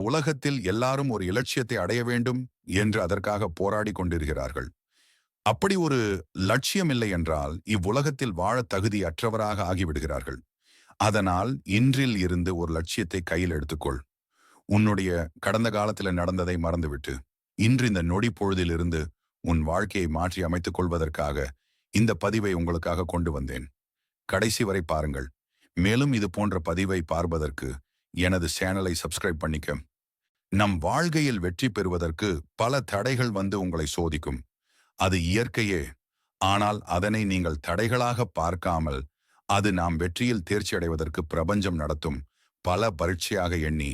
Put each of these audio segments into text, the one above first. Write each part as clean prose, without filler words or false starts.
உலகத்தில் எல்லாரும் ஒரு இலட்சியத்தை அடைய வேண்டும் என்று அதற்காக போராடி கொண்டிருக்கிறார்கள். அப்படி ஒரு லட்சியம் இல்லை என்றால் இவ்வுலகத்தில் வாழ தகுதியற்றவராக ஆகிவிடுகிறார்கள். அதனால் இன்றில் இருந்து ஒரு லட்சியத்தை கையில் எடுத்துக்கொள். உன்னுடைய கடந்த காலத்தில் நடந்ததை மறந்துவிட்டு இன்று இந்த நொடி பொழுதிலிருந்து உன் வாழ்க்கையை மாற்றி அமைத்துக் கொள்வதற்காக இந்த பதிவை உங்களுக்காக கொண்டு வந்தேன். கடைசி வரை பாருங்கள். மேலும் இது போன்ற பதிவை பார்ப்பதற்கு எனது சேனலை சப்ஸ்கிரைப் பண்ணிக்க. நம் வாழ்க்கையில் வெற்றி பெறுவதற்கு பல தடைகள் வந்து உங்களை சோதிக்கும். அது இயற்கையே. ஆனால் அதனை நீங்கள் தடைகளாக பார்க்காமல் அது நாம் வெற்றியில் தேர்ச்சி அடைவதற்கு பிரபஞ்சம் நடத்தும் பல பரீட்சையாக எண்ணி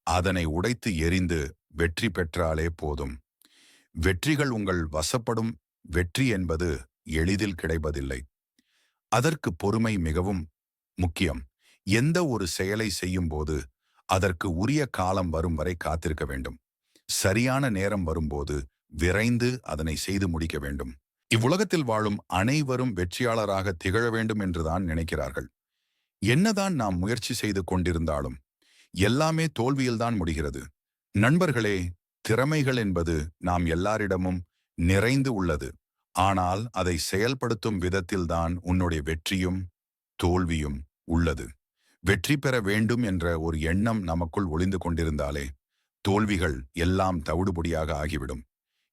அதனை உடைத்து எறிந்து வெற்றி பெற்றாலே போதும். வெற்றிகள் உங்கள் வசப்படும். வெற்றி என்பது எளிதில் கிடைப்பதில்லை. அதற்கு பொறுமை மிகவும் முக்கியம். எந்த ஒரு செயலை செய்யும் போது அதற்கு உரிய காலம் வரும் வரை காத்திருக்க வேண்டும். சரியான நேரம் வரும்போது விரைந்து அதனை செய்து முடிக்க வேண்டும். இவ்வுலகத்தில் வாழும் அனைவரும் வெற்றியாளராக திகழ வேண்டும் என்றுதான் நினைக்கிறார்கள். என்னதான் நாம் முயற்சி செய்து கொண்டிருந்தாலும் எல்லாமே தோல்வியில்தான் முடிகிறது. நண்பர்களே, திறமைகள் என்பது நாம் எல்லாரிடமும் நிறைந்து உள்ளது. ஆனால் அதை செயல்படுத்தும் விதத்தில்தான் உன்னுடைய வெற்றியும் தோல்வியும் உள்ளது. வெற்றி பெற வேண்டும் என்ற ஒரு எண்ணம் நமக்குள் ஒளிந்து கொண்டிருந்தாலே தோல்விகள் எல்லாம் தவிடுபொடியாக ஆகிவிடும்.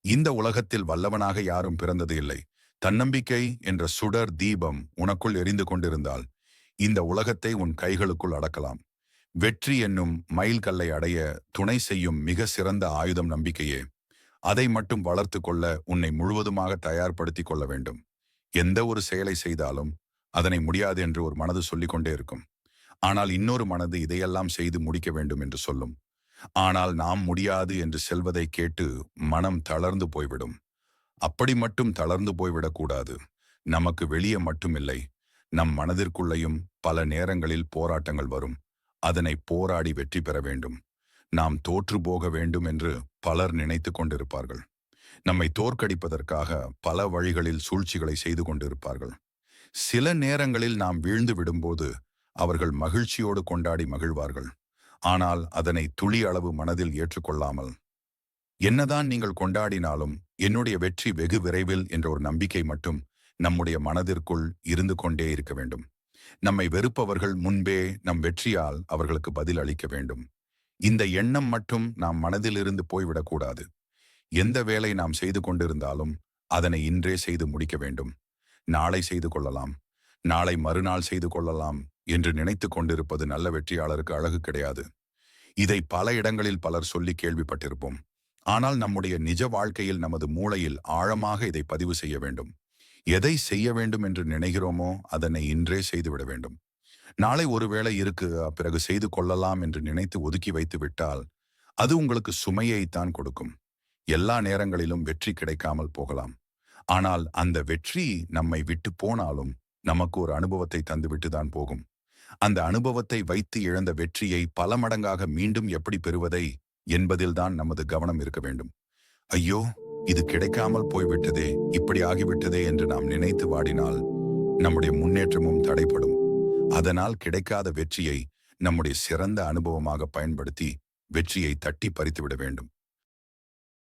இந்த உலகத்தில் வல்லவனாக யாரும் பிறந்தது இல்லை. தன்னம்பிக்கை என்ற சுடர் தீபம் உனக்குள் எரிந்து கொண்டிருந்தால் இந்த உலகத்தை உன் கைகளுக்குள் அடக்கலாம். வெற்றி என்னும் மைல்கல்லை அடைய துணை செய்யும் மிக சிறந்த ஆயுதம் நம்பிக்கையே. அதை மட்டும் வளர்த்து கொள்ள உன்னை முழுவதுமாக தயார்படுத்திக் கொள்ள வேண்டும். எந்த ஒரு செயலை செய்தாலும் அதனை முடியாது என்று ஒரு மனது சொல்லிக் கொண்டே இருக்கும். ஆனால் இன்னொரு மனது இதையெல்லாம் செய்து முடிக்க வேண்டும் என்று சொல்லும். ஆனால் நாம் முடியாது என்று செல்வதை கேட்டு மனம் தளர்ந்து போய்விடும். அப்படி மட்டும் தளர்ந்து போய்விடக்கூடாது. நமக்கு வெளியே மட்டுமில்லை, நம் மனதிற்குள்ளேயும் பல நேரங்களில் போராட்டங்கள் வரும். அதனை போராடி வெற்றி பெற வேண்டும். நாம் தோற்று போக வேண்டும் என்று பலர் நினைத்து கொண்டிருப்பார்கள். நம்மை தோற்கடிப்பதற்காக பல வழிகளில் சூழ்ச்சிகளை செய்து கொண்டிருப்பார்கள். சில நேரங்களில் நாம் வீழ்ந்து விடும்போது அவர்கள் மகிழ்ச்சியோடு கொண்டாடி மகிழ்வார்கள். ஆனால் அதனை துளி அளவு மனதில் ஏற்றுக்கொள்ளாமல், என்னதான் நீங்கள் கொண்டாடினாலும் என்னுடைய வெற்றி வெகு விரைவில் என்ற ஒரு நம்பிக்கை மட்டும் நம்முடைய மனதிற்குள் இருந்து கொண்டே இருக்க வேண்டும். நம்மை வெறுப்பவர்கள் முன்பே நம் வெற்றியால் அவர்களுக்கு பதில் அளிக்க வேண்டும். இந்த எண்ணம் மட்டும் நாம் மனதிலிருந்து போய்விடக்கூடாது. எந்த வேலை நாம் செய்து கொண்டிருந்தாலும் அதனை இன்றே செய்து முடிக்க வேண்டும். நாளை செய்து கொள்ளலாம், நாளை மறுநாள் செய்து கொள்ளலாம் என்று நினைத்து கொண்டிருப்பது நல்ல வெற்றியாளருக்கு அழகு கிடையாது. இதை பல இடங்களில் பலர் சொல்லி கேள்விப்பட்டிருப்போம். ஆனால் நம்முடைய நிஜ வாழ்க்கையில் நமது மூளையில் ஆழமாக இதை பதிவு செய்ய வேண்டும். எதை செய்ய வேண்டும் என்று நினைக்கிறோமோ அதனை இன்றே செய்துவிட வேண்டும். நாளை ஒருவேளை இருக்கு, பிறகு செய்து கொள்ளலாம் என்று நினைத்து ஒதுக்கி வைத்து விட்டால் அது உங்களுக்கு சுமையைத்தான் கொடுக்கும். எல்லா நேரங்களிலும் வெற்றி கிடைக்காமல் போகலாம். ஆனால் அந்த வெற்றி நம்மை விட்டு போனாலும் நமக்கு ஒரு அனுபவத்தை தந்துவிட்டு தான் போகும். அந்த அனுபவத்தை வைத்து இழந்த வெற்றியை பல மடங்காக மீண்டும் எப்படி பெறுவதை என்பதில்தான் நமது கவனம் இருக்க வேண்டும். ஐயோ, இது கிடைக்காமல் போய்விட்டதே, இப்படி ஆகிவிட்டதே என்று நாம் நினைத்து வாடினால் நம்முடைய முன்னேற்றமும் தடைப்படும். அதனால் கிடைக்காத வெற்றியை நம்முடைய சிறந்த அனுபவமாக பயன்படுத்தி வெற்றியை தட்டி பறித்துவிட வேண்டும்.